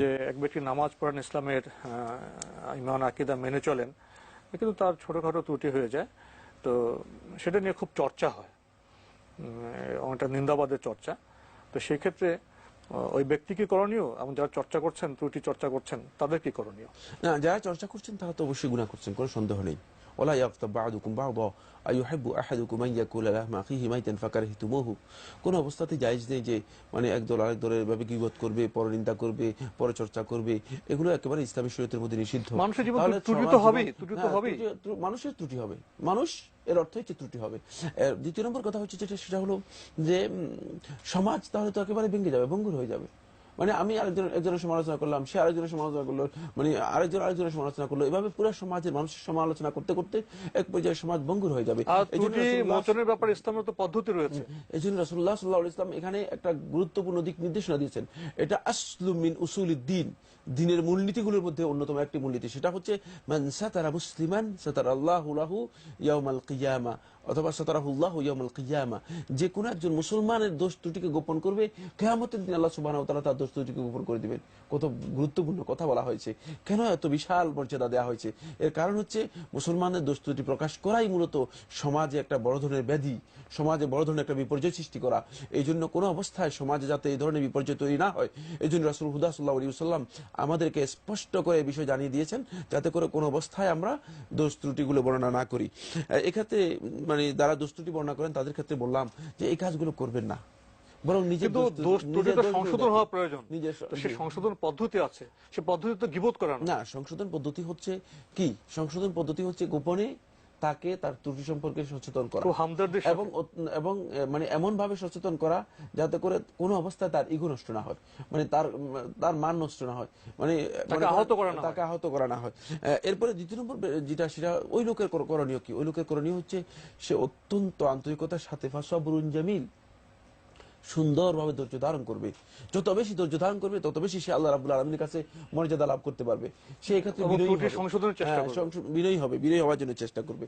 যে এক ব্যক্তি নামাজ পড়েন, ইসলামের ঈমান আকীদা মেনে চলেন, কিন্তু তার ছোটখাটো ত্রুটি হয়ে যায়, তো সেটা নিয়ে খুব চর্চা হয়, অনেকটা নিন্দাবাদের চর্চা। তো সেই ক্ষেত্রে ওই ব্যক্তি কি করণীয়, এবং যারা চর্চা করছেন, ত্রুটি চর্চা করছেন, তাদের কি করণীয়? না, যারা চর্চা করছেন তারা তো অবশ্যই গুনাহ করছেন, কোনো সন্দেহ নেই। ওয়ালা ইয়াগতাব বা'দুকুম বা'দা আইয়ুহিব্বু আহাদুকুম আন ইয়াকুলা লাহমা আখিহি মাইতান ফাকারিহতুমুহু। কোন অবস্থাতেই জায়েজ নেই যে মানে একদল আরেক দলের এভাবে গীবত করবে, পরনিন্দা করবে, পরচর্চা করবে, এগুলো একেবারে ইসলামী শরীয়তের মধ্যে নিষিদ্ধ। মানুষের জীবন ত্রুটি তো হবেই, ত্রুটি তো হবেই, মানুষের ত্রুটি হবে, মানুষ এর অর্থ হচ্ছে ত্রুটি হবে। দ্বিতীয় নম্বর কথা হচ্ছে যেটা, সেটা হলো যে সমাজ তাহলে তো একেবারে ভেঙে যাবে, ভঙ্গুর হয়ে যাবে। মানে আমি একজনের সমালোচনা করলাম, সে আরেকজনের সমালোচনা করলো, মানে আরেকজনের সমালোচনা করলো, এভাবে পুরো সমাজের মানুষের সমালোচনা করতে করতে এক পর্যায়ে সমাজ ভঙ্গুর হয়ে যাবে। ত্রুটি মোচনের ব্যাপারে ইসলামের তো পদ্ধতি রয়েছে। এই জন্য রাসূলুল্লাহ সাল্লাল্লাহু আলাইহি ওয়াসাল্লাম এখানে একটা গুরুত্বপূর্ণ দিক নির্দেশনা দিয়েছেন। এটা আসলু মিন উসুলিদ্দিন, দ্বীনের মূলনীতিগুলোর মধ্যে অন্যতম একটি মূলনীতি। সেটা হচ্ছে মান সাতারা মুসলিমান সাতারাল্লাহু লাহু ইয়াউমাল কিয়ামা, অথবা সাতারাহুল্লাহু ইয়াউমাল কিয়ামা। যে কোনো একজন মুসলমানের দোষ ত্রুটিকে গোপন করবে, কিয়ামতের দিন আল্লাহ সুবহানাহু ওয়া তাআলা তার দোষ ত্রুটিকে গোপন করে দিবেন। কত গুরুত্বপূর্ণ কথা বলা হয়েছে, কেন এত বিশাল মর্যাদা দেওয়া হয়েছে? এর কারণ হচ্ছে মুসলমানদের দোষ ত্রুটি প্রকাশ করাই মূলত সমাজে একটা বড় ধরনের ব্যাধি, সমাজে বড় ধরনের একটা বিপর্যয় সৃষ্টি করা। এই জন্য কোনো অবস্থায় সমাজে যাতে এই ধরনের বিপর্যয় তৈরি না হয়, এই জন্য রাসূল হুদা সাল্লাল্লাহু আলাইহি ওয়াসাল্লাম আমাদেরকে স্পষ্ট করে এই বিষয় জানিয়ে দিয়েছেন, যাতে করে কোনো অবস্থায় আমরা দোষ ত্রুটিগুলো বর্ণনা না করি। এক্ষেত্রে মানে যারা দোষ ত্রুটি বর্ণনা করেন তাদের ক্ষেত্রে বললাম যে এই কাজগুলো করবেন না, বরং নিজের দোষ ত্রুটিটা সংশোধন হওয়া প্রয়োজন। সেই সংশোধন পদ্ধতি আছে, সে পদ্ধতি তো গীবত করা না। সংশোধন পদ্ধতি হচ্ছে কি? সংশোধন পদ্ধতি হচ্ছে গোপনে তাকে তার ত্রুটি সম্পর্কে সচেতন করা, এবং মানে এমন ভাবে সচেতন করা যাতে করে কোনো অবস্থায় তার ইগো নষ্ট না হয়, মানে তার মান নষ্ট না হয়, মানে তাকে আহত করা না হয়। এরপরে দ্বিতীয় নম্বর যেটা, সেটা ওই লোকের করণীয় কি? ওই লোকের করণীয় হচ্ছে সে অত্যন্ত আন্তরিকতার সাথে ফাসাবরুন জামিল, সুন্দরভাবে ধৈর্য ধারণ করবে। যত বেশি ধৈর্য ধারণ করবে তত বেশি সে আল্লাহ রাব্বুল আলামিনের কাছে মর্যাদা লাভ করতে পারবে। সে এক্ষেত্রে বিনয়ী হবে, বিনয়ী হওয়ার জন্য চেষ্টা করবে।